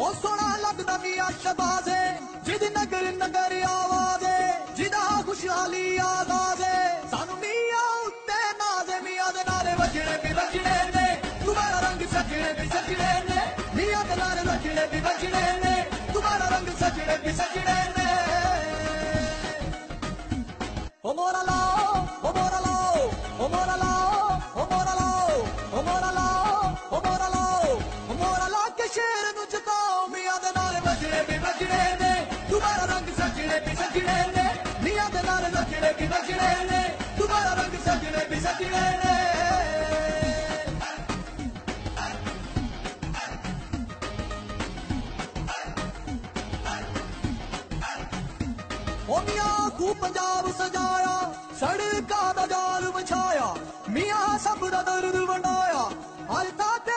ओ सोना लगदा मियां शहबाज़े जिद नगर नगर आवाज़े जिदा खुशहाली आगाज़े सानू मियां उत्ते नाज़े मियां दे नारे वजने भी वजने ने तुम्हारा रंग सजने भी सजने ने मियां दे नारे वजने भी वजने ने तुम्हारा रंग सजने भी सजने ने ओ मोरा लाओ ओ मोरा लाओ ओ मोरा लाओ ओ मोरा लाओ ओ मोरा लाओ ओ मोरा लाओ ओ मोरा ला के शेर नु जताओ मियां दे नारे वजने भी वजने ने तुम्हारा रंग सजने भी सजने ने मियां दे नारे वजने भी वजने ने तुम्हारा रंग सजने भी सजने ने ओ मियां खूब पंजाब सजाया सड़का दा जाल बिछाया मियां सब दा दर्द वंडाया अज तक